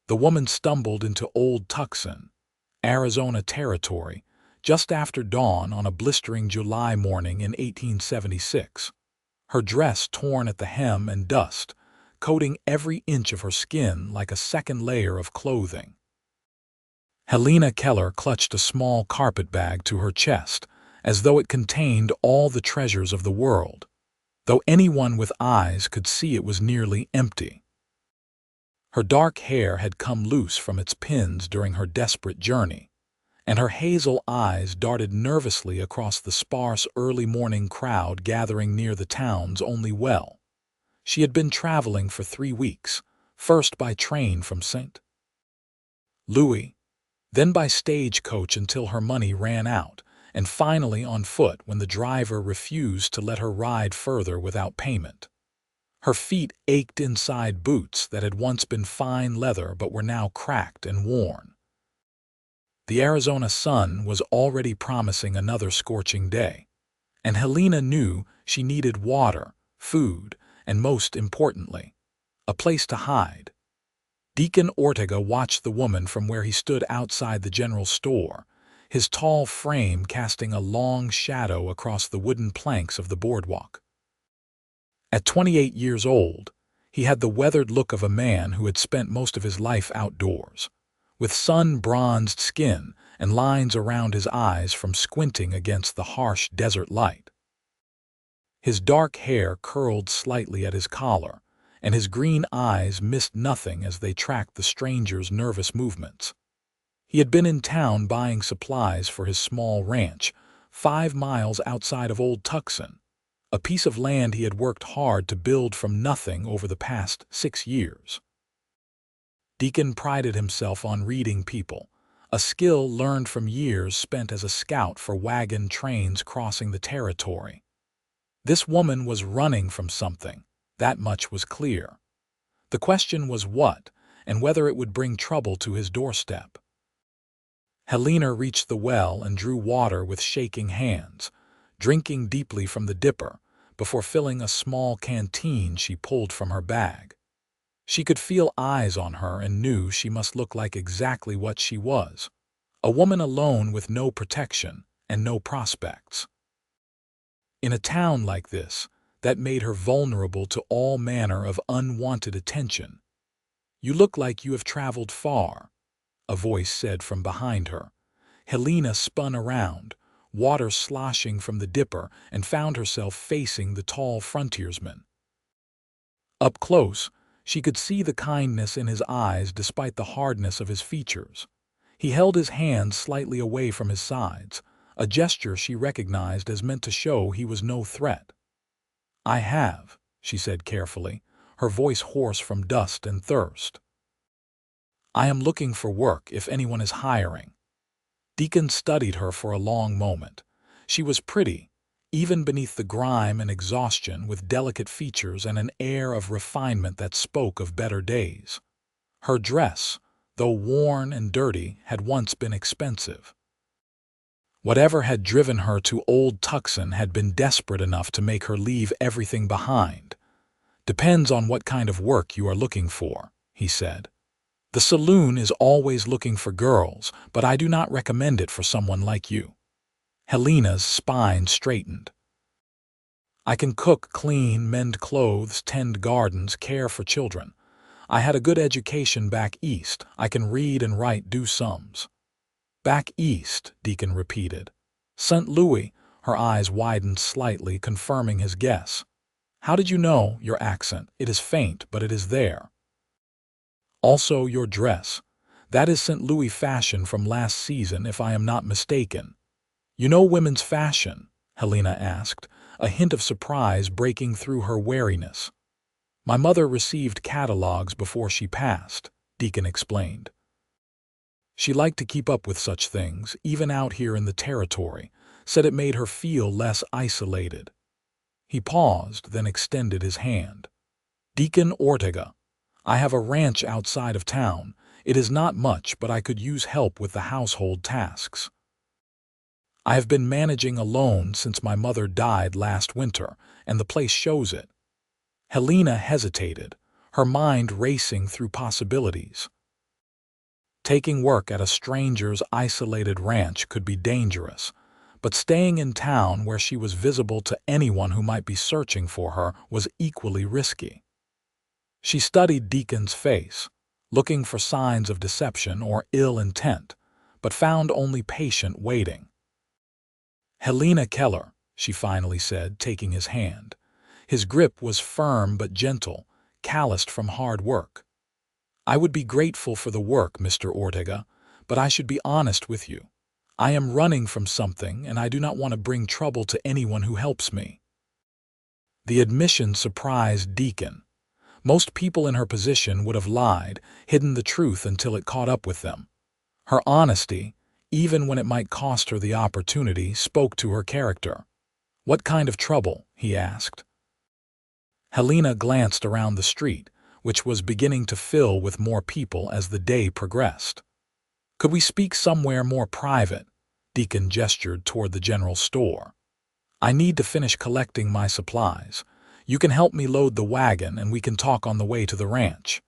The woman stumbled into Old Tucson, Arizona territory, just after dawn on a blistering July morning in 1876. Her dress torn at the hem and dust, coating every inch of her skin like a second layer of clothing. Helena Keller clutched a small carpetbag to her chest, as though it contained all the treasures of the world, though anyone with eyes could see it was nearly empty. Her dark hair had come loose from its pins during her desperate journey, and her hazel eyes darted nervously across the sparse early morning crowd gathering near the town's only well. She had been traveling for 3 weeks, first by train from St. Louis, then by stagecoach until her money ran out, and finally on foot when the driver refused to let her ride further without payment. Her feet ached inside boots that had once been fine leather but were now cracked and worn. The Arizona sun was already promising another scorching day, and Helena knew she needed water, food, and most importantly, a place to hide. Deacon Ortega watched the woman from where he stood outside the general store, his tall frame casting a long shadow across the wooden planks of the boardwalk. At 28 years old, he had the weathered look of a man who had spent most of his life outdoors, with sun-bronzed skin and lines around his eyes from squinting against the harsh desert light. His dark hair curled slightly at his collar, and his green eyes missed nothing as they tracked the stranger's nervous movements. He had been in town buying supplies for his small ranch, 5 miles outside of Old Tucson, a piece of land he had worked hard to build from nothing over the past 6 years. Deacon prided himself on reading people, a skill learned from years spent as a scout for wagon trains crossing the territory. This woman was running from something, that much was clear. The question was what, and whether it would bring trouble to his doorstep. Helena reached the well and drew water with shaking hands, drinking deeply from the dipper, before filling a small canteen she pulled from her bag. She could feel eyes on her and knew she must look like exactly what she was, a woman alone with no protection and no prospects. In a town like this, that made her vulnerable to all manner of unwanted attention. "You look like you have traveled far," a voice said from behind her. Helena spun around, water sloshing from the dipper, and found herself facing the tall frontiersman. Up close, she could see the kindness in his eyes despite the hardness of his features. He held his hands slightly away from his sides, a gesture she recognized as meant to show he was no threat. "I have," she said carefully, her voice hoarse from dust and thirst. "I am looking for work if anyone is hiring." Deacon studied her for a long moment. She was pretty, even beneath the grime and exhaustion, with delicate features and an air of refinement that spoke of better days. Her dress, though worn and dirty, had once been expensive. Whatever had driven her to Old Tucson had been desperate enough to make her leave everything behind. "Depends on what kind of work you are looking for," he said. "The saloon is always looking for girls, but I do not recommend it for someone like you." Helena's spine straightened. "I can cook, clean, mend clothes, tend gardens, care for children. I had a good education back east. I can read and write, do sums." "Back east," Deacon repeated. "St. Louis." Her eyes widened slightly, confirming his guess. "How did you know? Your accent. It is faint, but it is there. Also your dress. That is St. Louis fashion from last season, if I am not mistaken." "You know women's fashion?" Helena asked, a hint of surprise breaking through her wariness. "My mother received catalogs before she passed," Deacon explained. "She liked to keep up with such things, even out here in the territory, said it made her feel less isolated." He paused, then extended his hand. "Deacon Ortega, I have a ranch outside of town. It is not much, but I could use help with the household tasks. I have been managing alone since my mother died last winter, and the place shows it." Helena hesitated, her mind racing through possibilities. Taking work at a stranger's isolated ranch could be dangerous, but staying in town where she was visible to anyone who might be searching for her was equally risky. She studied Deacon's face, looking for signs of deception or ill intent, but found only patient waiting. "Helena Keller," she finally said, taking his hand. His grip was firm but gentle, calloused from hard work. "I would be grateful for the work, Mr. Ortega, but I should be honest with you. I am running from something, and I do not want to bring trouble to anyone who helps me." The admission surprised Deacon. Most people in her position would have lied, hidden the truth until it caught up with them. Her honesty, even when it might cost her the opportunity, spoke to her character. "What kind of trouble?" he asked. Helena glanced around the street, which was beginning to fill with more people as the day progressed. "Could we speak somewhere more private?" Deacon gestured toward the general store. "I need to finish collecting my supplies. You can help me load the wagon and we can talk on the way to the ranch.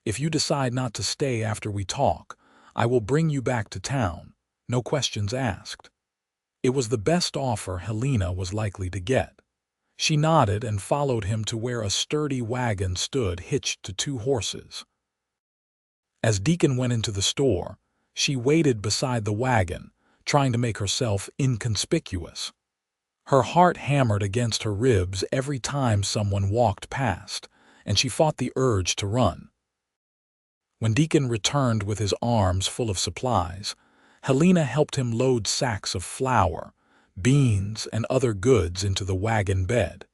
If you decide not to stay after we talk, I will bring you back to town, no questions asked." It was the best offer Helena was likely to get. She nodded and followed him to where a sturdy wagon stood hitched to 2 horses. As Deacon went into the store, she waited beside the wagon, trying to make herself inconspicuous. Her heart hammered against her ribs every time someone walked past, and she fought the urge to run. When Deacon returned with his arms full of supplies, Helena helped him load sacks of flour, beans, and other goods into the wagon bed.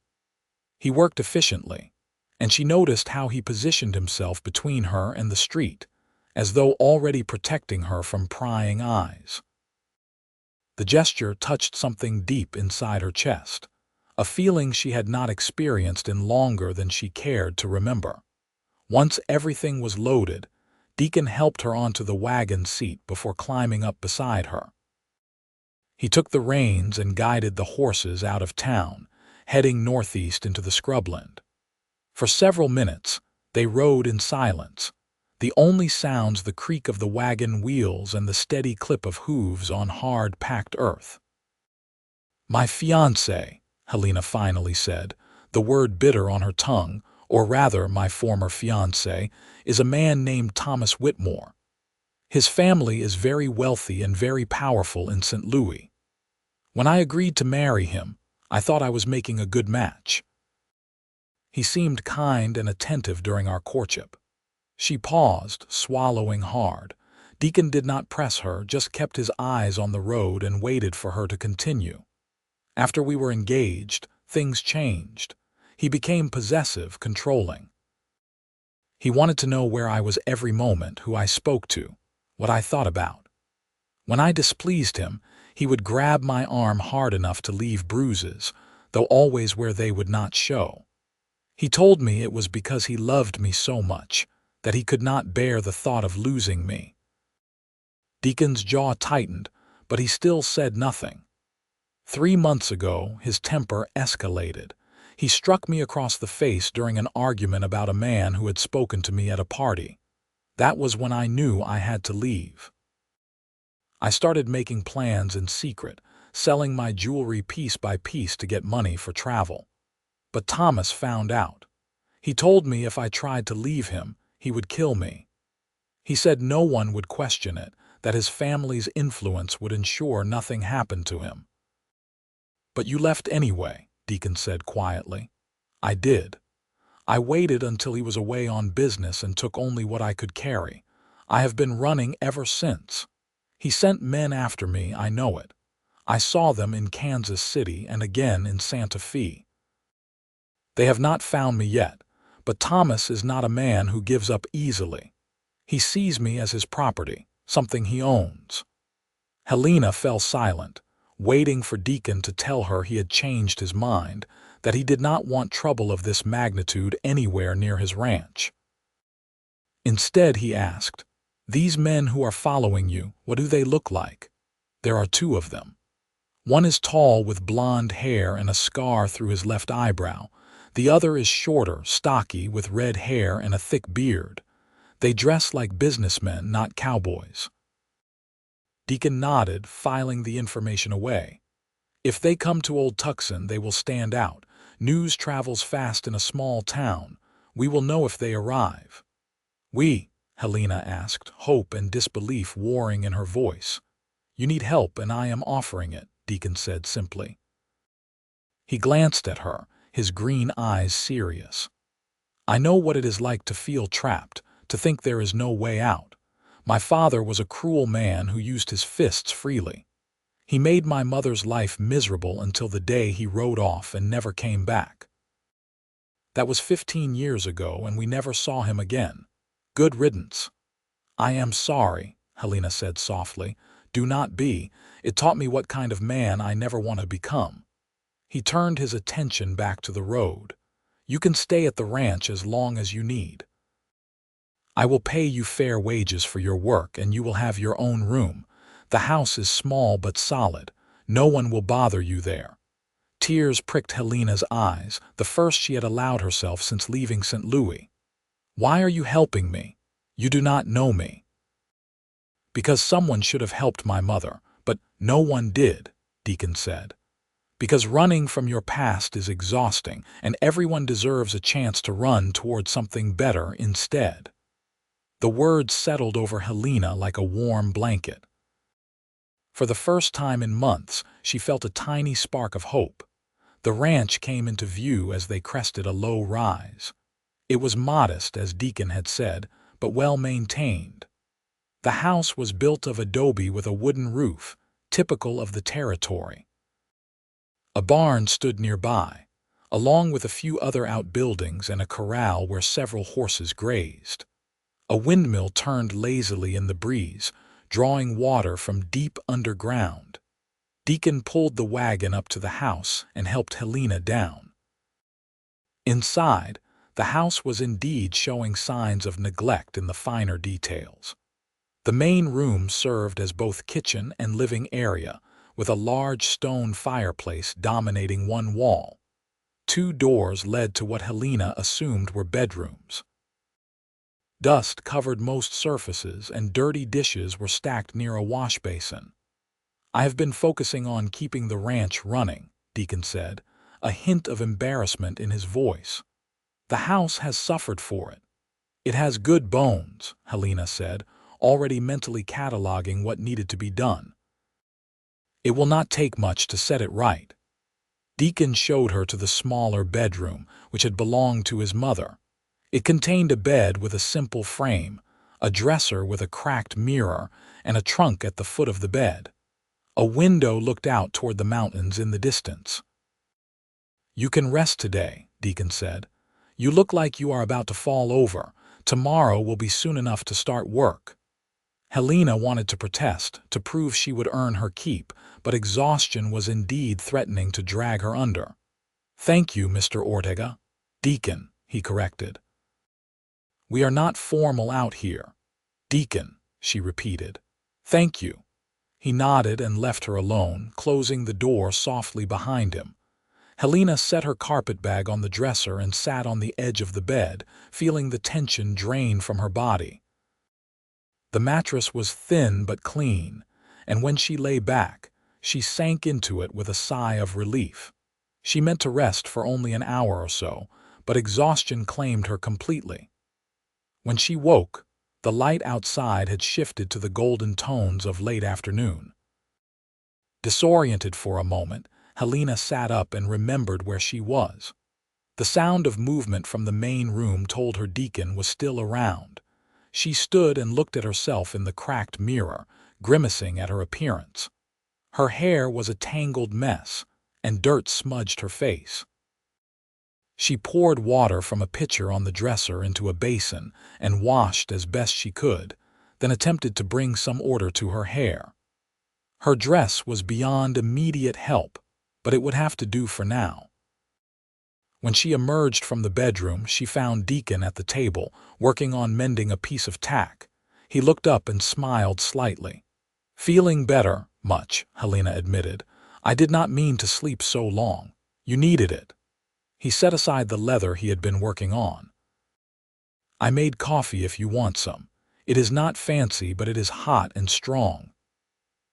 He worked efficiently, and she noticed how he positioned himself between her and the street, as though already protecting her from prying eyes. The gesture touched something deep inside her chest, a feeling she had not experienced in longer than she cared to remember. Once everything was loaded, Deacon helped her onto the wagon seat before climbing up beside her. He took the reins and guided the horses out of town, heading northeast into the scrubland. For several minutes, they rode in silence, the only sounds the creak of the wagon wheels and the steady clip of hooves on hard, packed earth. "My fiancé," Helena finally said, the word bitter on her tongue, or rather my former fiancé, is a man named Thomas Whitmore. His family is very wealthy and very powerful in St. Louis. When I agreed to marry him, I thought I was making a good match. He seemed kind and attentive during our courtship." She paused, swallowing hard. Deacon did not press her, just kept his eyes on the road and waited for her to continue. "After we were engaged, things changed. He became possessive, controlling. He wanted to know where I was every moment, who I spoke to, what I thought about. When I displeased him, he would grab my arm hard enough to leave bruises, though always where they would not show. He told me it was because he loved me so much, that he could not bear the thought of losing me." Deacon's jaw tightened, but he still said nothing. 3 months ago, his temper escalated. He struck me across the face during an argument about a man who had spoken to me at a party. That was when I knew I had to leave. I started making plans in secret, selling my jewelry piece by piece to get money for travel. But Thomas found out. He told me if I tried to leave him, he would kill me. He said no one would question it, that his family's influence would ensure nothing happened to him. "But you left anyway," Deacon said quietly. "I did. I waited until he was away on business and took only what I could carry. I have been running ever since. He sent men after me, I know it. I saw them in Kansas City and again in Santa Fe. They have not found me yet, but Thomas is not a man who gives up easily. He sees me as his property, something he owns." Helena fell silent, waiting for Deacon to tell her he had changed his mind, that he did not want trouble of this magnitude anywhere near his ranch. Instead, he asked, "These men who are following you, what do they look like?" "There are 2 of them. One is tall with blonde hair and a scar through his left eyebrow. The other is shorter, stocky, with red hair and a thick beard. They dress like businessmen, not cowboys. Deacon nodded, filing the information away. If they come to Old Tucson, they will stand out. News travels fast in a small town. We will know if they arrive. Helena asked, hope and disbelief warring in her voice. You need help, and I am offering it, Deacon said simply. He glanced at her, his green eyes serious. I know what it is like to feel trapped, to think there is no way out. My father was a cruel man who used his fists freely. He made my mother's life miserable until the day he rode off and never came back. That was 15 years ago, and we never saw him again. Good riddance. I am sorry, Helena said softly. Do not be. It taught me what kind of man I never want to become. He turned his attention back to the road. You can stay at the ranch as long as you need. I will pay you fair wages for your work, and you will have your own room. The house is small but solid. No one will bother you there. Tears pricked Helena's eyes, the first she had allowed herself since leaving St. Louis. Why are you helping me? You do not know me. Because someone should have helped my mother, but no one did, Deacon said. Because running from your past is exhausting, and everyone deserves a chance to run toward something better instead. The words settled over Helena like a warm blanket. For the first time in months, she felt a tiny spark of hope. The ranch came into view as they crested a low rise. It was modest, as Deacon had said, but well-maintained. The house was built of adobe with a wooden roof, typical of the territory. A barn stood nearby, along with a few other outbuildings and a corral where several horses grazed. A windmill turned lazily in the breeze, drawing water from deep underground. Deacon pulled the wagon up to the house and helped Helena down. Inside, the house was indeed showing signs of neglect in the finer details. The main room served as both kitchen and living area, with a large stone fireplace dominating one wall. 2 doors led to what Helena assumed were bedrooms. Dust covered most surfaces, and dirty dishes were stacked near a wash basin. I have been focusing on keeping the ranch running, Deacon said, a hint of embarrassment in his voice. The house has suffered for it. It has good bones, Helena said, already mentally cataloging what needed to be done. It will not take much to set it right. Deacon showed her to the smaller bedroom, which had belonged to his mother. It contained a bed with a simple frame, a dresser with a cracked mirror, and a trunk at the foot of the bed. A window looked out toward the mountains in the distance. You can rest today, Deacon said. You look like you are about to fall over. Tomorrow will be soon enough to start work. Helena wanted to protest, to prove she would earn her keep, but exhaustion was indeed threatening to drag her under. Thank you, Mr. Ortega. Deacon, he corrected. We are not formal out here. Deacon, she repeated. Thank you. He nodded and left her alone, closing the door softly behind him. Helena set her carpetbag on the dresser and sat on the edge of the bed, feeling the tension drain from her body. The mattress was thin but clean, and when she lay back, she sank into it with a sigh of relief. She meant to rest for only an hour or so, but exhaustion claimed her completely. When she woke, the light outside had shifted to the golden tones of late afternoon. Disoriented for a moment, Helena sat up and remembered where she was. The sound of movement from the main room told her Deacon was still around. She stood and looked at herself in the cracked mirror, grimacing at her appearance. Her hair was a tangled mess, and dirt smudged her face. She poured water from a pitcher on the dresser into a basin and washed as best she could, then attempted to bring some order to her hair. Her dress was beyond immediate help, but it would have to do for now. When she emerged from the bedroom, she found Deacon at the table, working on mending a piece of tack. He looked up and smiled slightly. Feeling better, much, Helena admitted. I did not mean to sleep so long. You needed it. He set aside the leather he had been working on. I made coffee if you want some. It is not fancy, but it is hot and strong."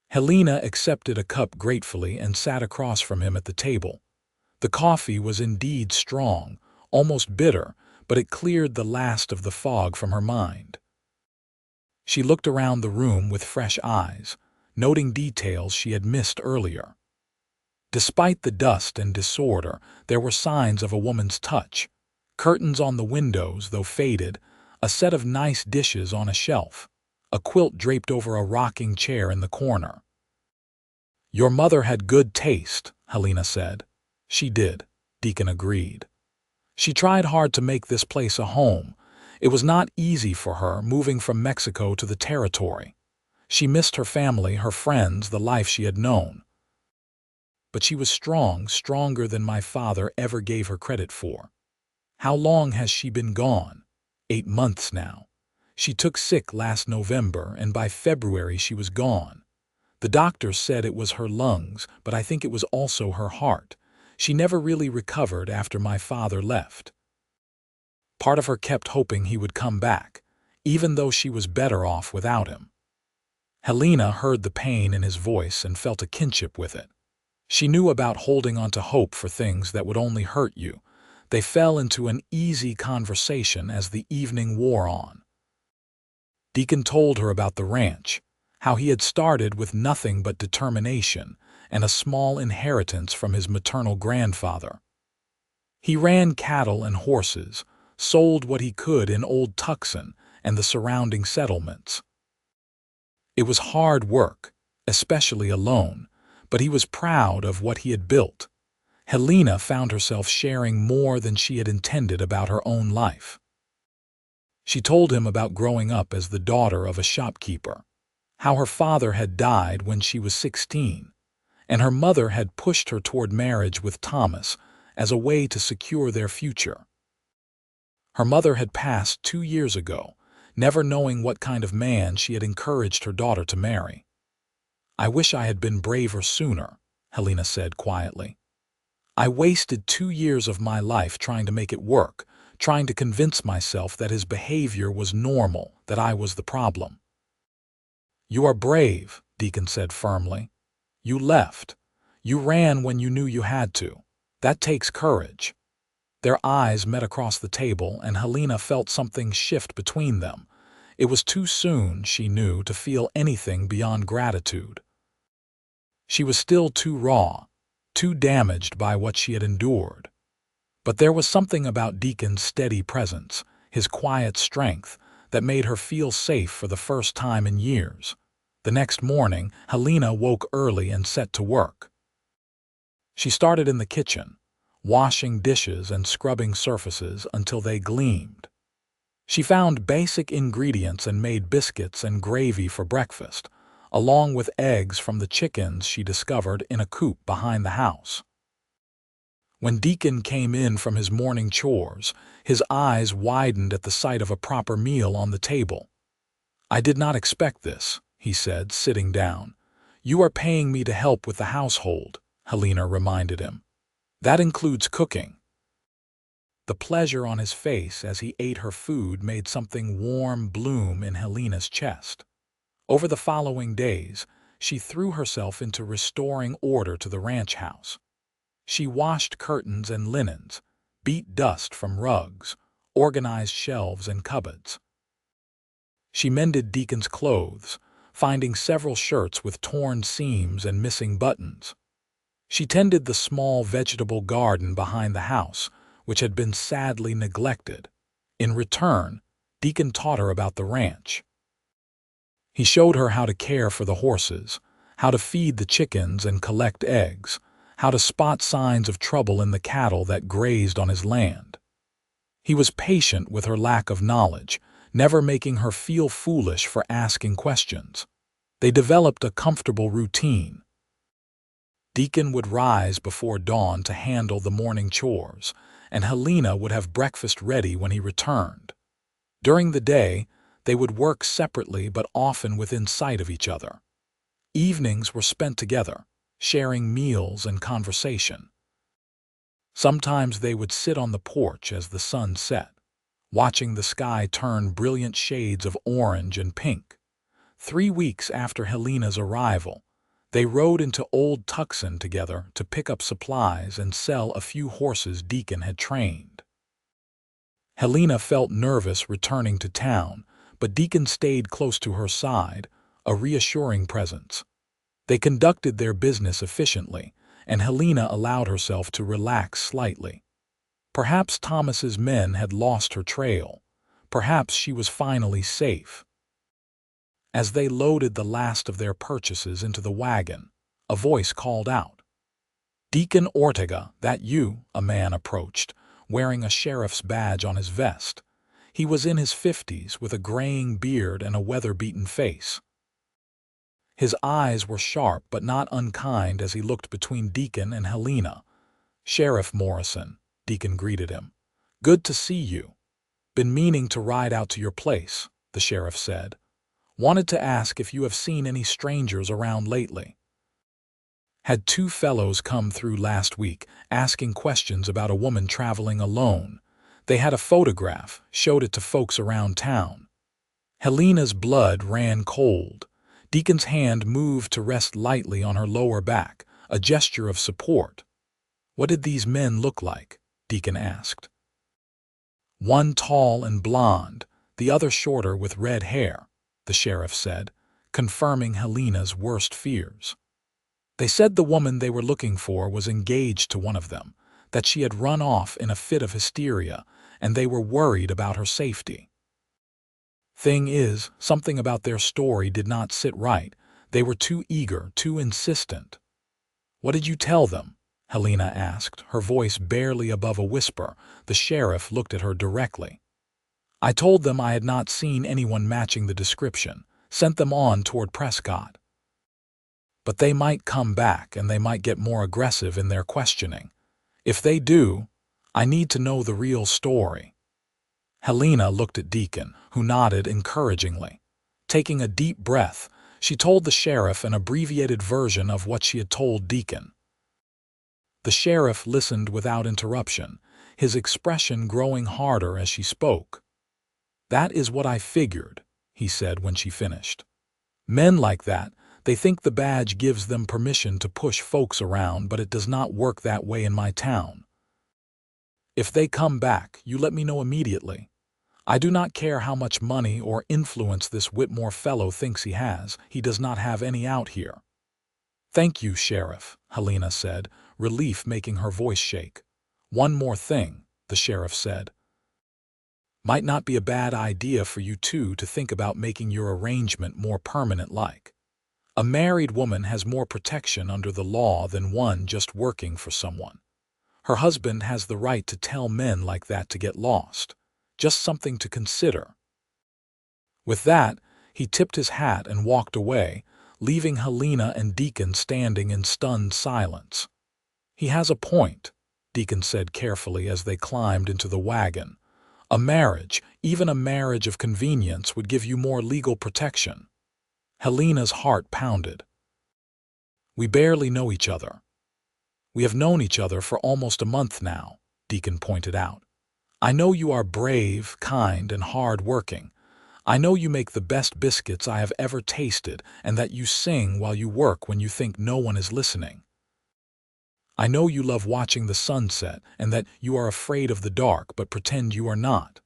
Helena accepted a cup gratefully and sat across from him at the table. The coffee was indeed strong, almost bitter, but it cleared the last of the fog from her mind. She looked around the room with fresh eyes, noting details she had missed earlier. Despite the dust and disorder, there were signs of a woman's touch. Curtains on the windows, though faded, a set of nice dishes on a shelf, a quilt draped over a rocking chair in the corner. "Your mother had good taste," Helena said. "She did," Deacon agreed. "She tried hard to make this place a home. It was not easy for her, moving from Mexico to the territory. She missed her family, her friends, the life she had known. But she was strong, stronger than my father ever gave her credit for." "How long has she been gone?" 8 months now. She took sick last November, and by February she was gone. The doctor said it was her lungs, but I think it was also her heart. She never really recovered after my father left. Part of her kept hoping he would come back, even though she was better off without him. Helena heard the pain in his voice and felt a kinship with it. She knew about holding on to hope for things that would only hurt you. They fell into an easy conversation as the evening wore on. Deacon told her about the ranch, how he had started with nothing but determination and a small inheritance from his maternal grandfather. He ran cattle and horses, sold what he could in Old Tucson and the surrounding settlements. It was hard work, especially alone, but he was proud of what he had built. Helena found herself sharing more than she had intended about her own life. She told him about growing up as the daughter of a shopkeeper, how her father had died when she was 16, and her mother had pushed her toward marriage with Thomas as a way to secure their future. Her mother had passed 2 years ago, never knowing what kind of man she had encouraged her daughter to marry. "I wish I had been braver sooner," Helena said quietly. "I wasted 2 years of my life trying to make it work, trying to convince myself that his behavior was normal, that I was the problem." "You are brave," Deacon said firmly. "You left. You ran when you knew you had to. That takes courage." Their eyes met across the table, and Helena felt something shift between them. It was too soon, she knew, to feel anything beyond gratitude. She was still too raw, too damaged by what she had endured. But there was something about Deacon's steady presence, his quiet strength, that made her feel safe for the first time in years. The next morning, Helena woke early and set to work. She started in the kitchen, washing dishes and scrubbing surfaces until they gleamed. She found basic ingredients and made biscuits and gravy for breakfast, along with eggs from the chickens she discovered in a coop behind the house. When Deacon came in from his morning chores, his eyes widened at the sight of a proper meal on the table. "I did not expect this," he said, sitting down. "You are paying me to help with the household," Helena reminded him. "That includes cooking." The pleasure on his face as he ate her food made something warm bloom in Helena's chest. Over the following days, she threw herself into restoring order to the ranch house. She washed curtains and linens, beat dust from rugs, organized shelves and cupboards. She mended Deacon's clothes, finding several shirts with torn seams and missing buttons. She tended the small vegetable garden behind the house, which had been sadly neglected. In return, Deacon taught her about the ranch. He showed her how to care for the horses, how to feed the chickens and collect eggs, how to spot signs of trouble in the cattle that grazed on his land. He was patient with her lack of knowledge, never making her feel foolish for asking questions. They developed a comfortable routine. Deacon would rise before dawn to handle the morning chores, and Helena would have breakfast ready when he returned. During the day, they would work separately but often within sight of each other. Evenings were spent together, sharing meals and conversation. Sometimes they would sit on the porch as the sun set, watching the sky turn brilliant shades of orange and pink. 3 weeks after Helena's arrival, they rode into Old Tucson together to pick up supplies and sell a few horses Deacon had trained. Helena felt nervous returning to town, but Deacon stayed close to her side, a reassuring presence. They conducted their business efficiently, and Helena allowed herself to relax slightly. Perhaps Thomas's men had lost her trail. Perhaps she was finally safe. As they loaded the last of their purchases into the wagon, a voice called out, "Deacon Ortega, that you?" A man approached, wearing a sheriff's badge on his vest. He was in his 50s with a graying beard and a weather-beaten face. His eyes were sharp but not unkind as he looked between Deacon and Helena. "Sheriff Morrison," Deacon greeted him. "Good to see you. Been meaning to ride out to your place," the sheriff said. "Wanted to ask if you have seen any strangers around lately." "Had 2 fellows come through last week asking questions about a woman traveling alone. They had a photograph, showed it to folks around town." Helena's blood ran cold. Deacon's hand moved to rest lightly on her lower back, a gesture of support. "What did these men look like?" Deacon asked. "One tall and blonde, the other shorter with red hair," the sheriff said, confirming Helena's worst fears. "They said the woman they were looking for was engaged to one of them, that she had run off in a fit of hysteria, and they were worried about her safety. Thing is, something about their story did not sit right. They were too eager, too insistent." "What did you tell them?" Helena asked, her voice barely above a whisper. The sheriff looked at her directly. "I told them I had not seen anyone matching the description, sent them on toward Prescott. But they might come back and they might get more aggressive in their questioning. If they do, I need to know the real story." Helena looked at Deacon, who nodded encouragingly. Taking a deep breath, she told the sheriff an abbreviated version of what she had told Deacon. The sheriff listened without interruption, his expression growing harder as she spoke. "That is what I figured," he said when she finished. "Men like that, they think the badge gives them permission to push folks around, but it does not work that way in my town. If they come back, you let me know immediately. I do not care how much money or influence this Whitmore fellow thinks he has. He does not have any out here." "Thank you, Sheriff," Helena said, relief making her voice shake. "One more thing," the sheriff said. "Might not be a bad idea for you two to think about making your arrangement more permanent-like. A married woman has more protection under the law than one just working for someone. Her husband has the right to tell men like that to get lost. Just something to consider." With that, he tipped his hat and walked away, leaving Helena and Deacon standing in stunned silence. "He has a point," Deacon said carefully as they climbed into the wagon. "A marriage, even a marriage of convenience, would give you more legal protection." Helena's heart pounded. "We barely know each other." "We have known each other for almost a month now," Deacon pointed out. "I know you are brave, kind, and hard-working. I know you make the best biscuits I have ever tasted and that you sing while you work when you think no one is listening. I know you love watching the sunset and that you are afraid of the dark but pretend you are not."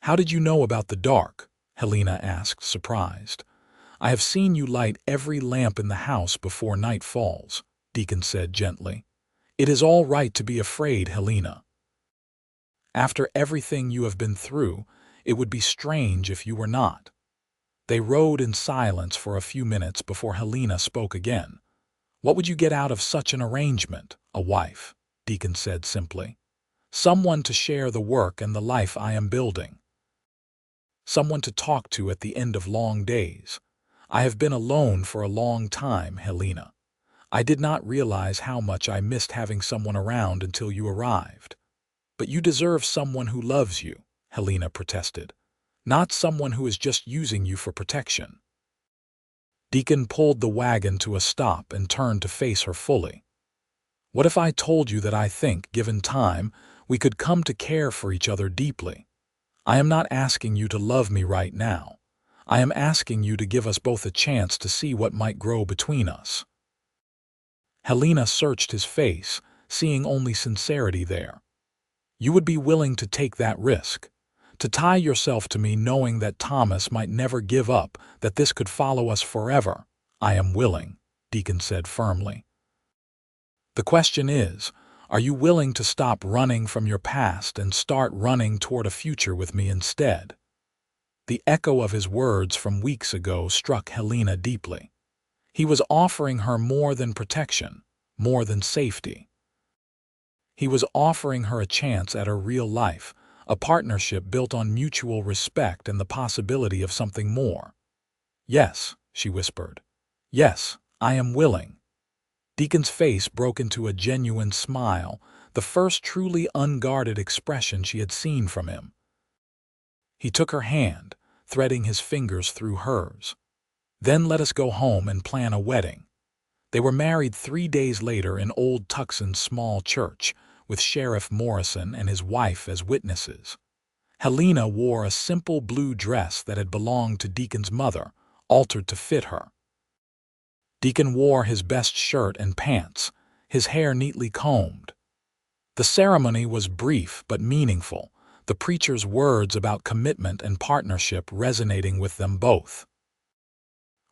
"How did you know about the dark?" Helena asked, surprised. "I have seen you light every lamp in the house before night falls," Deacon said gently. "It is all right to be afraid, Helena. After everything you have been through, it would be strange if you were not." They rode in silence for a few minutes before Helena spoke again. "What would you get out of such an arrangement?" "A wife," Deacon said simply. "Someone to share the work and the life I am building. Someone to talk to at the end of long days. I have been alone for a long time, Helena. I did not realize how much I missed having someone around until you arrived." "But you deserve someone who loves you," Helena protested. "Not someone who is just using you for protection." Deacon pulled the wagon to a stop and turned to face her fully. "What if I told you that I think, given time, we could come to care for each other deeply? I am not asking you to love me right now. I am asking you to give us both a chance to see what might grow between us." Helena searched his face, seeing only sincerity there. "You would be willing to take that risk, to tie yourself to me knowing that Thomas might never give up, that this could follow us forever?" "I am willing," Deacon said firmly. "The question is, are you willing to stop running from your past and start running toward a future with me instead?" The echo of his words from weeks ago struck Helena deeply. He was offering her more than protection, more than safety. He was offering her a chance at a real life, a partnership built on mutual respect and the possibility of something more. "Yes," she whispered. "Yes, I am willing." Deacon's face broke into a genuine smile, the first truly unguarded expression she had seen from him. He took her hand, threading his fingers through hers. "Then let us go home and plan a wedding." They were married 3 days later in Old Tucson's small church, with Sheriff Morrison and his wife as witnesses. Helena wore a simple blue dress that had belonged to Deacon's mother, altered to fit her. Deacon wore his best shirt and pants, his hair neatly combed. The ceremony was brief but meaningful, the preacher's words about commitment and partnership resonating with them both.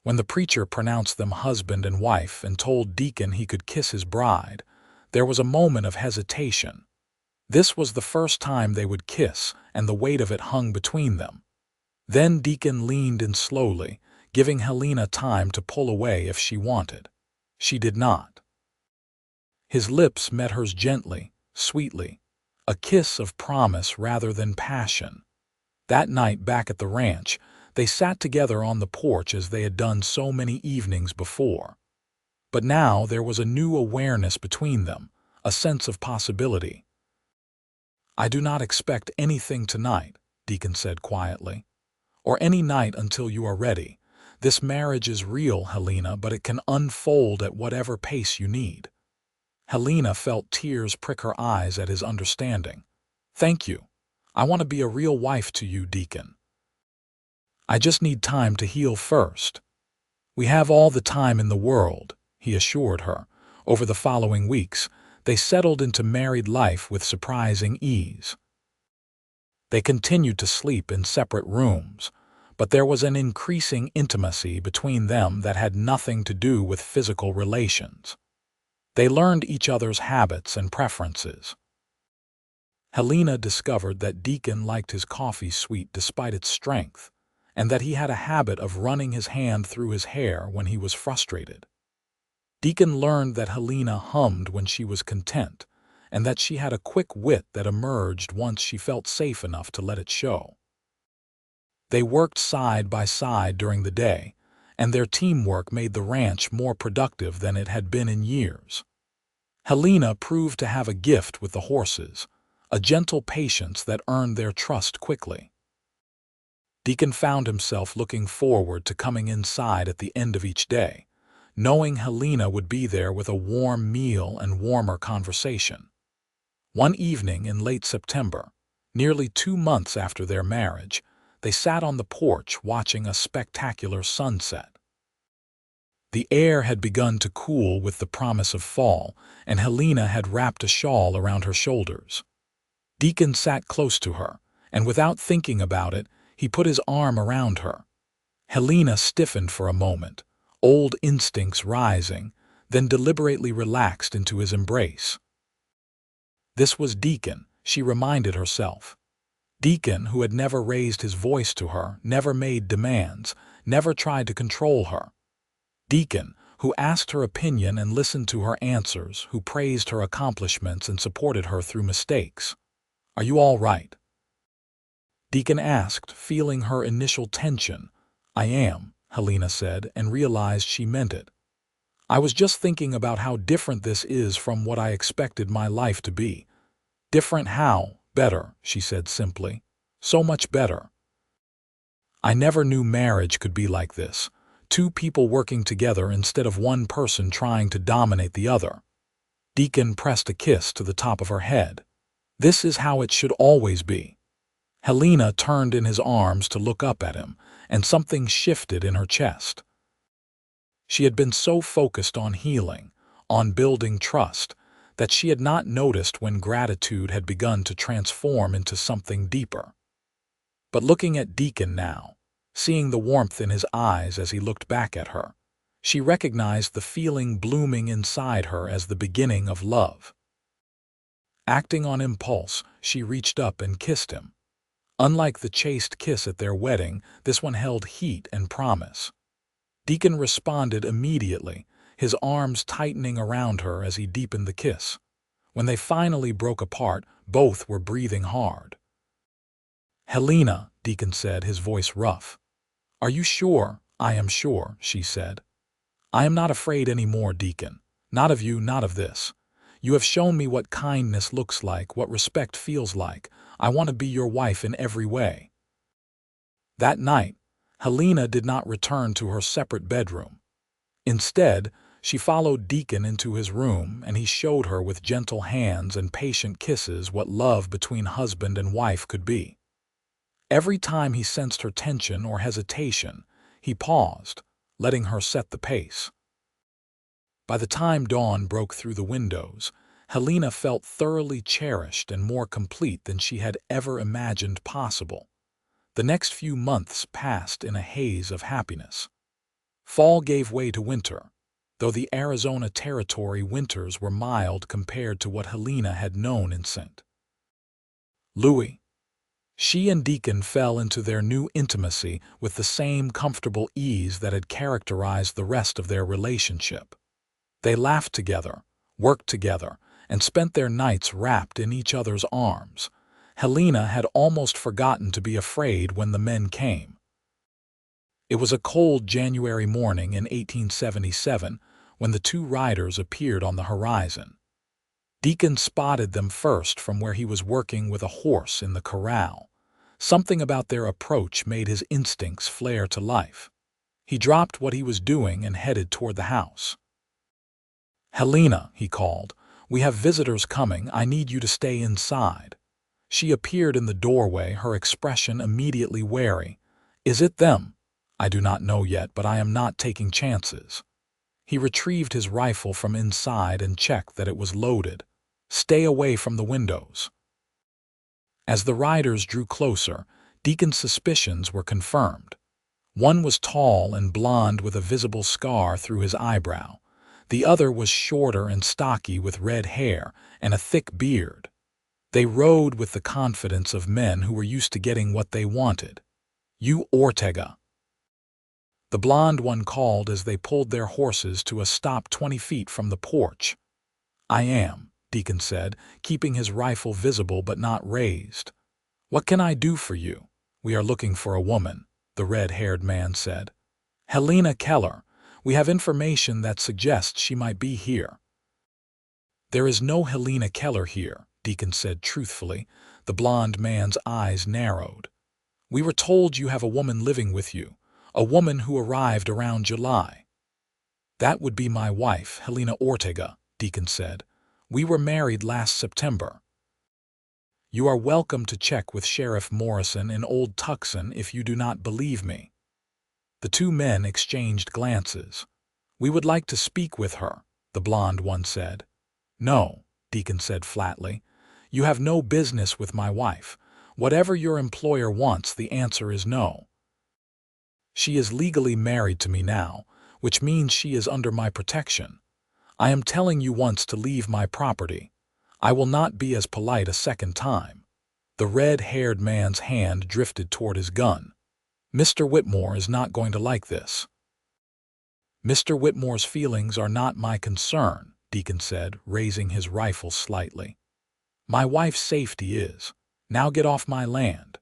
When the preacher pronounced them husband and wife and told Deacon he could kiss his bride, there was a moment of hesitation. This was the first time they would kiss, and the weight of it hung between them. Then Deacon leaned in slowly, giving Helena time to pull away if she wanted. She did not. His lips met hers gently, sweetly, a kiss of promise rather than passion. That night back at the ranch, they sat together on the porch as they had done so many evenings before. But now there was a new awareness between them, a sense of possibility. "I do not expect anything tonight," Deacon said quietly, "or any night until you are ready. This marriage is real, Helena, but it can unfold at whatever pace you need." Helena felt tears prick her eyes at his understanding. "Thank you. I want to be a real wife to you, Deacon. I just need time to heal first." "We have all the time in the world," he assured her. Over the following weeks, they settled into married life with surprising ease. They continued to sleep in separate rooms, but there was an increasing intimacy between them that had nothing to do with physical relations. They learned each other's habits and preferences. Helena discovered that Deacon liked his coffee sweet despite its strength, and that he had a habit of running his hand through his hair when he was frustrated. Deacon learned that Helena hummed when she was content, and that she had a quick wit that emerged once she felt safe enough to let it show. They worked side by side during the day, and their teamwork made the ranch more productive than it had been in years. Helena proved to have a gift with the horses, a gentle patience that earned their trust quickly. Deacon found himself looking forward to coming inside at the end of each day, knowing Helena would be there with a warm meal and warmer conversation. One evening in late September, nearly 2 months after their marriage, they sat on the porch watching a spectacular sunset. The air had begun to cool with the promise of fall, and Helena had wrapped a shawl around her shoulders. Deacon sat close to her, and without thinking about it, he put his arm around her. Helena stiffened for a moment, old instincts rising, then deliberately relaxed into his embrace. This was Deacon, she reminded herself. Deacon, who had never raised his voice to her, never made demands, never tried to control her. Deacon, who asked her opinion and listened to her answers, who praised her accomplishments and supported her through mistakes. "Are you all right?" Deacon asked, feeling her initial tension. "I am," Helena said, and realized she meant it. "I was just thinking about how different this is from what I expected my life to be." "Different how?" "Better," she said simply. "So much better. I never knew marriage could be like this. 2 people working together instead of one person trying to dominate the other." Deacon pressed a kiss to the top of her head. "This is how it should always be." Helena turned in his arms to look up at him, and something shifted in her chest. She had been so focused on healing, on building trust, that she had not noticed when gratitude had begun to transform into something deeper. But looking at Deacon now, seeing the warmth in his eyes as he looked back at her, she recognized the feeling blooming inside her as the beginning of love. Acting on impulse, she reached up and kissed him. Unlike the chaste kiss at their wedding, this one held heat and promise. Deacon responded immediately, his arms tightening around her as he deepened the kiss. When they finally broke apart, both were breathing hard. "Helena," Deacon said, his voice rough. "Are you sure?" "I am sure," she said. "I am not afraid any more, Deacon. Not of you, not of this. You have shown me what kindness looks like, what respect feels like. I want to be your wife in every way." That night, Helena did not return to her separate bedroom. Instead, she followed Deacon into his room, and he showed her with gentle hands and patient kisses what love between husband and wife could be. Every time he sensed her tension or hesitation, he paused, letting her set the pace. By the time dawn broke through the windows, Helena felt thoroughly cherished and more complete than she had ever imagined possible. The next few months passed in a haze of happiness. Fall gave way to winter, though the Arizona Territory winters were mild compared to what Helena had known in St. Louis. She and Deacon fell into their new intimacy with the same comfortable ease that had characterized the rest of their relationship. They laughed together, worked together, and spent their nights wrapped in each other's arms. Helena had almost forgotten to be afraid when the men came. It was a cold January morning in 1877 when the two riders appeared on the horizon. Deacon spotted them first from where he was working with a horse in the corral. Something about their approach made his instincts flare to life. He dropped what he was doing and headed toward the house. "Helena," he called, "we have visitors coming. I need you to stay inside." She appeared in the doorway, her expression immediately wary. "Is it them?" "I do not know yet, but I am not taking chances." He retrieved his rifle from inside and checked that it was loaded. "Stay away from the windows." As the riders drew closer, Deacon's suspicions were confirmed. One was tall and blond with a visible scar through his eyebrow. The other was shorter and stocky with red hair and a thick beard. They rode with the confidence of men who were used to getting what they wanted. "You Ortega." The blond one called as they pulled their horses to a stop 20 feet from the porch. "I am," Deacon said, keeping his rifle visible but not raised. "What can I do for you?" "We are looking for a woman," the red-haired man said. "Helena Keller. We have information that suggests she might be here." "There is no Helena Keller here," Deacon said truthfully. The blond man's eyes narrowed. "We were told you have a woman living with you, a woman who arrived around July." "That would be my wife, Helena Ortega," Deacon said. "We were married last September." "You are welcome to check with Sheriff Morrison in Old Tucson if you do not believe me." The two men exchanged glances. "We would like to speak with her," the blond one said. "No," Deacon said flatly. "You have no business with my wife. Whatever your employer wants, the answer is no. She is legally married to me now, which means she is under my protection. I am telling you once to leave my property. I will not be as polite a second time." The red-haired man's hand drifted toward his gun. "Mr. Whitmore is not going to like this." "Mr. Whitmore's feelings are not my concern," Deacon said, raising his rifle slightly. "My wife's safety is. Now get off my land."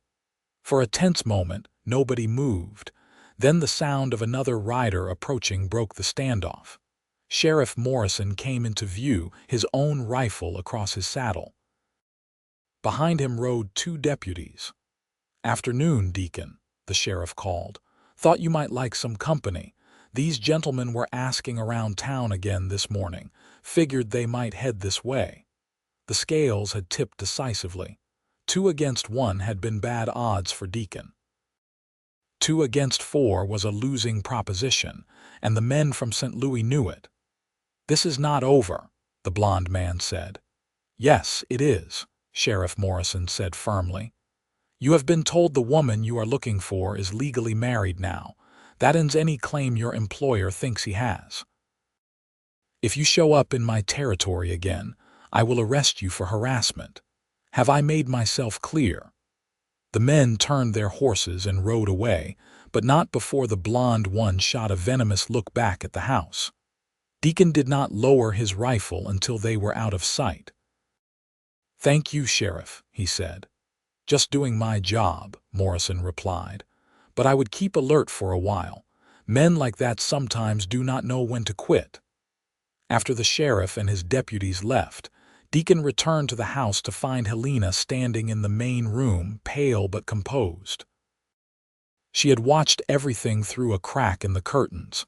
For a tense moment, nobody moved. Then the sound of another rider approaching broke the standoff. Sheriff Morrison came into view, his own rifle across his saddle. Behind him rode two deputies. "Afternoon, Deacon," the sheriff called. "Thought you might like some company. These gentlemen were asking around town again this morning. Figured they might head this way." The scales had tipped decisively. 2 against 1 had been bad odds for Deacon. 2 against 4 was a losing proposition, and the men from St. Louis knew it. "This is not over," the blond man said. "Yes, it is," Sheriff Morrison said firmly. "You have been told the woman you are looking for is legally married now. That ends any claim your employer thinks he has. If you show up in my territory again, I will arrest you for harassment. Have I made myself clear?" The men turned their horses and rode away, but not before the blond one shot a venomous look back at the house. Deacon did not lower his rifle until they were out of sight. "Thank you, Sheriff," he said. "Just doing my job," Morrison replied. "But I would keep alert for a while. Men like that sometimes do not know when to quit." After the sheriff and his deputies left, Deacon returned to the house to find Helena standing in the main room, pale but composed. She had watched everything through a crack in the curtains.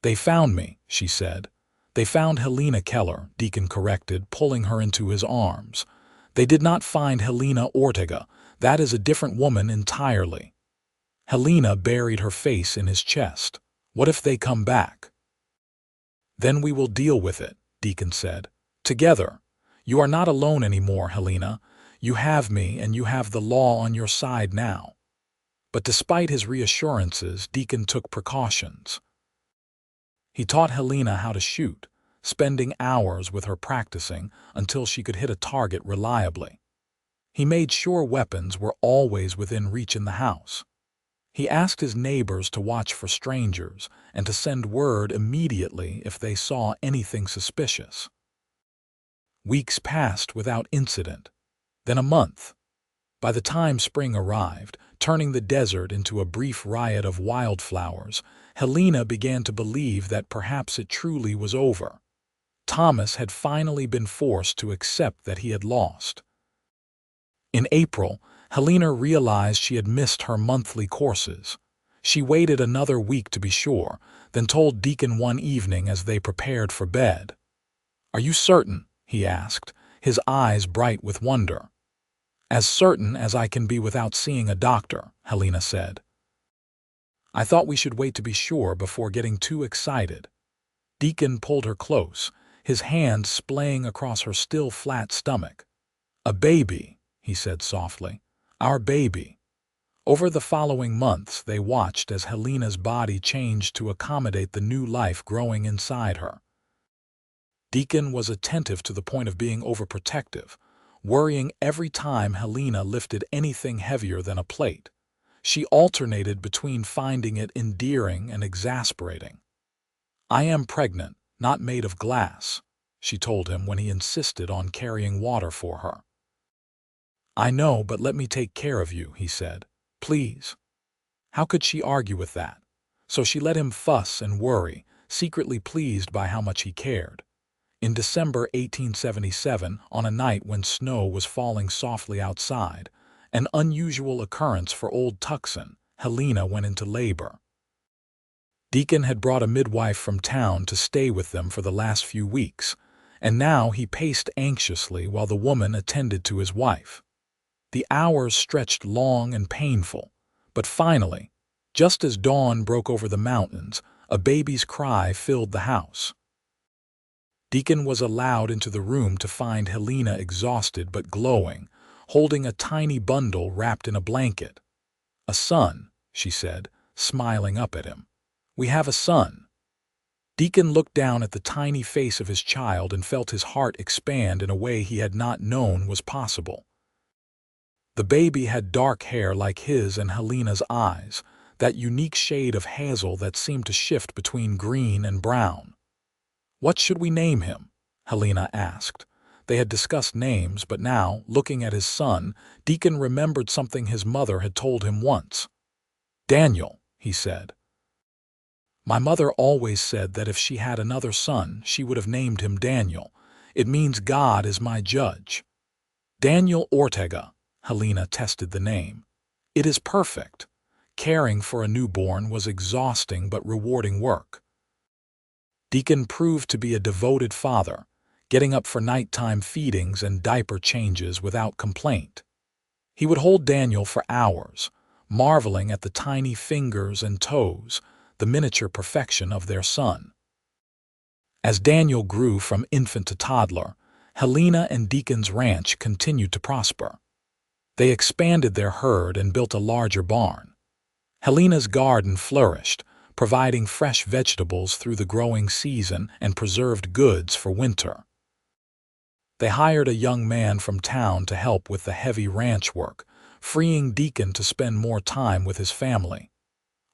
"They found me," she said. "They found Helena Keller," Deacon corrected, pulling her into his arms. "They did not find Helena Ortega. That is a different woman entirely." Helena buried her face in his chest. "What if they come back?" "Then we will deal with it," Deacon said. "Together. You are not alone anymore, Helena. You have me, and you have the law on your side now." But despite his reassurances, Deacon took precautions. He taught Helena how to shoot, spending hours with her practicing until she could hit a target reliably. He made sure weapons were always within reach in the house. He asked his neighbors to watch for strangers and to send word immediately if they saw anything suspicious. Weeks passed without incident, then a month. By the time spring arrived, turning the desert into a brief riot of wildflowers, Helena began to believe that perhaps it truly was over. Thomas had finally been forced to accept that he had lost. In April, Helena realized she had missed her monthly courses. She waited another week to be sure, then told Deacon one evening as they prepared for bed. "Are you certain?" he asked, his eyes bright with wonder. "As certain as I can be without seeing a doctor," Helena said. "I thought we should wait to be sure before getting too excited." Deacon pulled her close, his hand splaying across her still flat stomach. "A baby," he said softly. "Our baby." Over the following months, they watched as Helena's body changed to accommodate the new life growing inside her. Deacon was attentive to the point of being overprotective, worrying every time Helena lifted anything heavier than a plate. She alternated between finding it endearing and exasperating. "I am pregnant, not made of glass," she told him when he insisted on carrying water for her. "I know, but let me take care of you," he said. "Please." How could she argue with that? So she let him fuss and worry, secretly pleased by how much he cared. In December 1877, on a night when snow was falling softly outside, an unusual occurrence for Old Tucson, Helena went into labor. Deacon had brought a midwife from town to stay with them for the last few weeks, and now he paced anxiously while the woman attended to his wife. The hours stretched long and painful, but finally, just as dawn broke over the mountains, a baby's cry filled the house. Deacon was allowed into the room to find Helena exhausted but glowing, holding a tiny bundle wrapped in a blanket. "A son," she said, smiling up at him. "We have a son." Deacon looked down at the tiny face of his child and felt his heart expand in a way he had not known was possible. The baby had dark hair like his and Helena's eyes, that unique shade of hazel that seemed to shift between green and brown. "What should we name him?" Helena asked. They had discussed names, but now, looking at his son, Deacon remembered something his mother had told him once. "Daniel," he said. "My mother always said that if she had another son, she would have named him Daniel. It means God is my judge." "Daniel Ortega," Helena tested the name. "It is perfect." Caring for a newborn was exhausting but rewarding work. Deacon proved to be a devoted father, getting up for nighttime feedings and diaper changes without complaint. He would hold Daniel for hours, marveling at the tiny fingers and toes, the miniature perfection of their son. As Daniel grew from infant to toddler, Helena and Deacon's ranch continued to prosper. They expanded their herd and built a larger barn. Helena's garden flourished, providing fresh vegetables through the growing season and preserved goods for winter. They hired a young man from town to help with the heavy ranch work, freeing Deacon to spend more time with his family.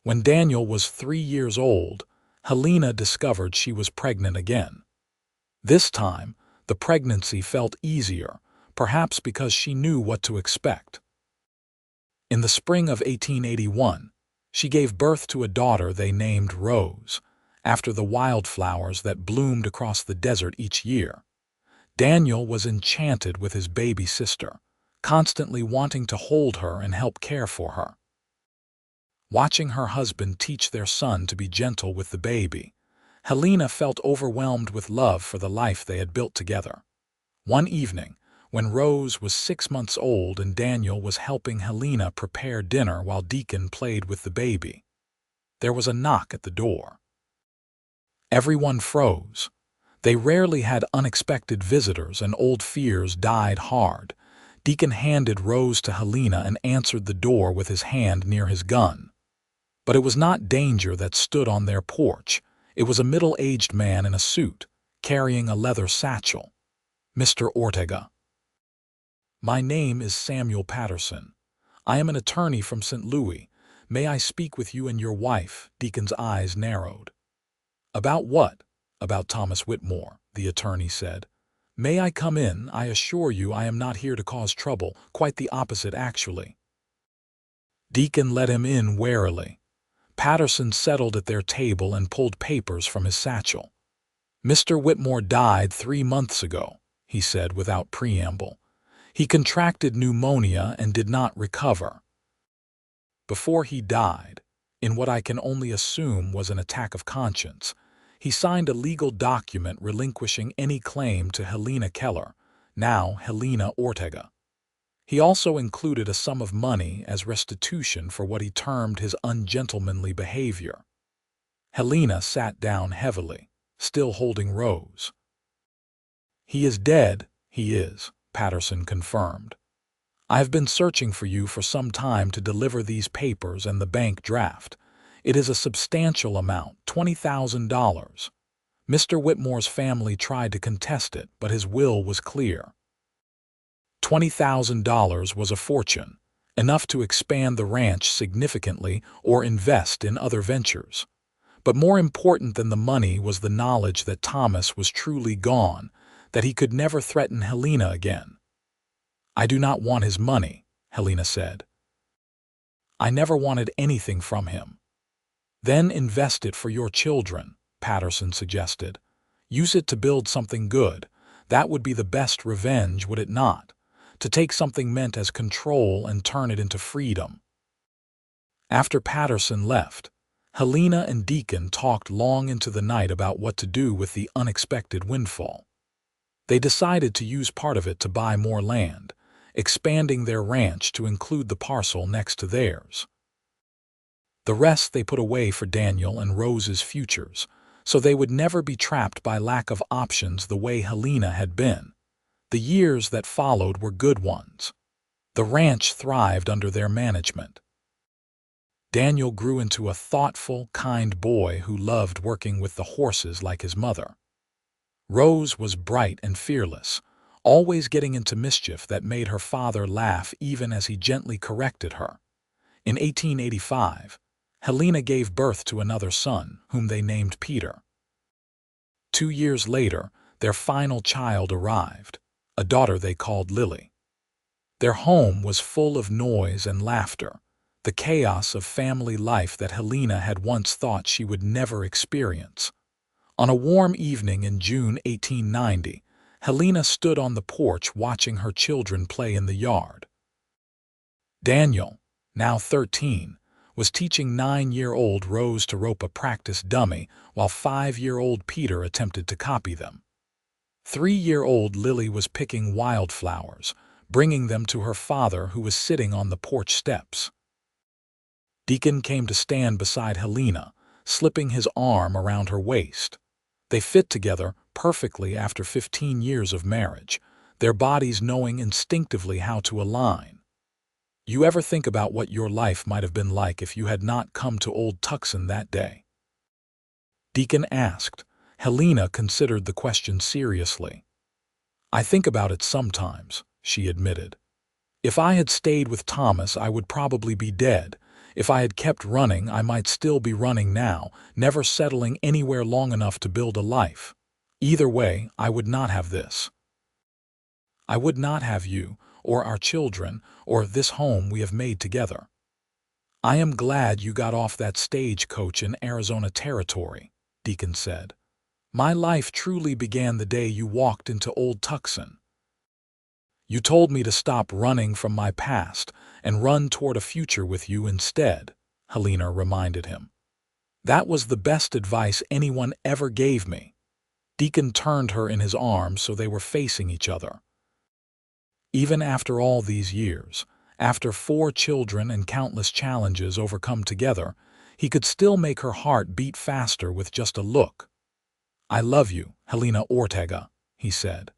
When Daniel was 3 years old, Helena discovered she was pregnant again. This time, the pregnancy felt easier, perhaps because she knew what to expect. In the spring of 1881, she gave birth to a daughter they named Rose, after the wildflowers that bloomed across the desert each year. Daniel was enchanted with his baby sister, constantly wanting to hold her and help care for her. Watching her husband teach their son to be gentle with the baby, Helena felt overwhelmed with love for the life they had built together. One evening, when Rose was 6 months old and Daniel was helping Helena prepare dinner while Deacon played with the baby, there was a knock at the door. Everyone froze. They rarely had unexpected visitors, and old fears died hard. Deacon handed Rose to Helena and answered the door with his hand near his gun. But it was not danger that stood on their porch. It was a middle-aged man in a suit, carrying a leather satchel. "Mr. Ortega." "My name is Samuel Patterson. I am an attorney from St. Louis. May I speak with you and your wife?" Deacon's eyes narrowed. "About what?" "About Thomas Whitmore," the attorney said. "May I come in? I assure you I am not here to cause trouble. Quite the opposite, actually." Deacon let him in warily. Patterson settled at their table and pulled papers from his satchel. "Mr. Whitmore died 3 months ago," he said without preamble. "He contracted pneumonia and did not recover. Before he died, in what I can only assume was an attack of conscience, he signed a legal document relinquishing any claim to Helena Keller, now Helena Ortega. He also included a sum of money as restitution for what he termed his ungentlemanly behavior." Helena sat down heavily, still holding Rose. "He is dead, he is," Patterson confirmed. "I have been searching for you for some time to deliver these papers and the bank draft. It is a substantial amount, $20,000. Mr. Whitmore's family tried to contest it, but his will was clear. $20,000 was a fortune, enough to expand the ranch significantly or invest in other ventures. But more important than the money was the knowledge that Thomas was truly gone, that he could never threaten Helena again. "I do not want his money," Helena said. "I never wanted anything from him." "Then invest it for your children," Patterson suggested. "Use it to build something good. That would be the best revenge, would it not? To take something meant as control and turn it into freedom." After Patterson left, Helena and Deacon talked long into the night about what to do with the unexpected windfall. They decided to use part of it to buy more land, expanding their ranch to include the parcel next to theirs. The rest they put away for Daniel and Rose's futures, so they would never be trapped by lack of options the way Helena had been. The years that followed were good ones. The ranch thrived under their management. Daniel grew into a thoughtful, kind boy who loved working with the horses like his mother. Rose was bright and fearless, always getting into mischief that made her father laugh even as he gently corrected her. In 1885, Helena gave birth to another son, whom they named Peter. 2 years later, their final child arrived, a daughter they called Lily. Their home was full of noise and laughter, the chaos of family life that Helena had once thought she would never experience. On a warm evening in June 1890, Helena stood on the porch watching her children play in the yard. Daniel, now 13, was teaching 9-year-old Rose to rope a practice dummy while 5-year-old Peter attempted to copy them. 3-year-old Lily was picking wildflowers, bringing them to her father, who was sitting on the porch steps. Deacon came to stand beside Helena, slipping his arm around her waist. They fit together perfectly after 15 years of marriage, their bodies knowing instinctively how to align. You ever think about what your life might have been like if you had not come to Old Tucson that day? Deacon asked. Helena considered the question seriously. I think about it sometimes, she admitted. If I had stayed with Thomas, I would probably be dead. If I had kept running, I might still be running now, never settling anywhere long enough to build a life. Either way, I would not have this. I would not have you, or our children, or this home we have made together. I am glad you got off that stagecoach in Arizona Territory, Deacon said. My life truly began the day you walked into Old Tucson. You told me to stop running from my past and run toward a future with you instead, Helena reminded him. That was the best advice anyone ever gave me. Deacon turned her in his arms so they were facing each other. Even after all these years, after 4 children and countless challenges overcome together, he could still make her heart beat faster with just a look. I love you, Helena Ortega, he said.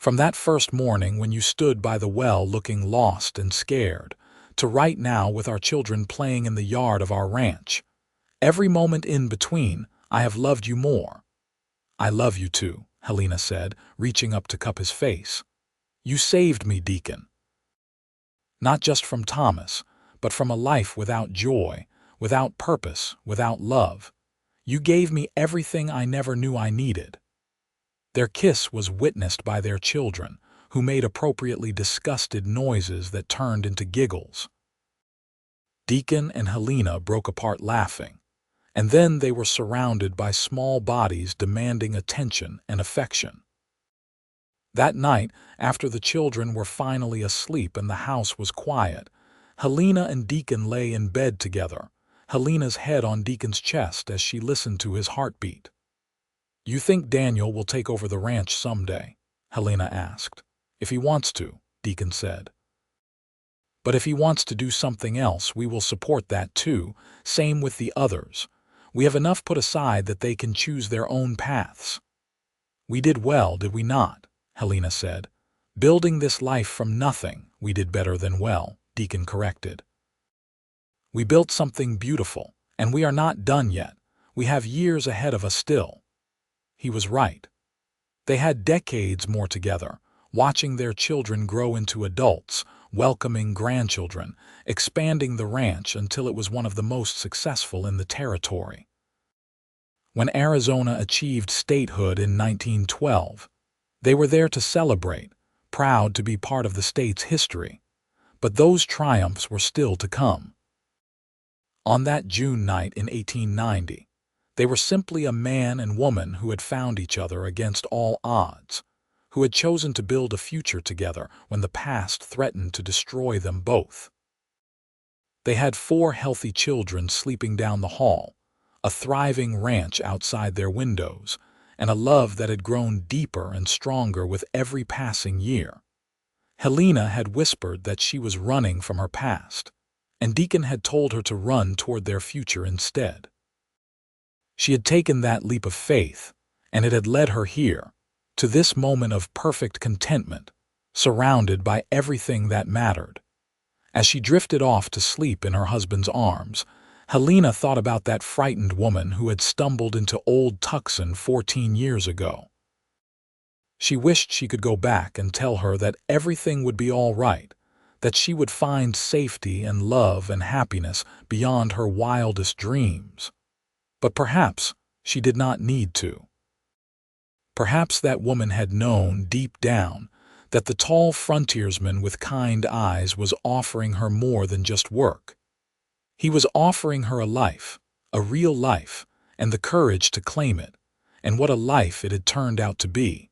From that first morning when you stood by the well looking lost and scared, to right now with our children playing in the yard of our ranch, every moment in between, I have loved you more. I love you too, Helena said, reaching up to cup his face. You saved me, Deacon. Not just from Thomas, but from a life without joy, without purpose, without love. You gave me everything I never knew I needed. Their kiss was witnessed by their children, who made appropriately disgusted noises that turned into giggles. Deacon and Helena broke apart laughing, and then they were surrounded by small bodies demanding attention and affection. That night, after the children were finally asleep and the house was quiet, Helena and Deacon lay in bed together, Helena's head on Deacon's chest as she listened to his heartbeat. You think Daniel will take over the ranch someday? Helena asked. If he wants to, Deacon said. But if he wants to do something else, we will support that too, same with the others. We have enough put aside that they can choose their own paths. We did well, did we not? Helena said. Building this life from nothing, we did better than well, Deacon corrected. We built something beautiful, and we are not done yet. We have years ahead of us still. He was right. They had decades more together, watching their children grow into adults, welcoming grandchildren, expanding the ranch until it was one of the most successful in the territory. When Arizona achieved statehood in 1912, they were there to celebrate, proud to be part of the state's history. But those triumphs were still to come. On that June night in 1890, they were simply a man and woman who had found each other against all odds, who had chosen to build a future together when the past threatened to destroy them both. They had 4 healthy children sleeping down the hall, a thriving ranch outside their windows, and a love that had grown deeper and stronger with every passing year. Helena had whispered that she was running from her past, and Deacon had told her to run toward their future instead. She had taken that leap of faith, and it had led her here, to this moment of perfect contentment, surrounded by everything that mattered. As she drifted off to sleep in her husband's arms, Helena thought about that frightened woman who had stumbled into Old Tucson 14 years ago. She wished she could go back and tell her that everything would be all right, that she would find safety and love and happiness beyond her wildest dreams. But perhaps she did not need to. Perhaps that woman had known deep down that the tall frontiersman with kind eyes was offering her more than just work. He was offering her a life, a real life, and the courage to claim it, and what a life it had turned out to be.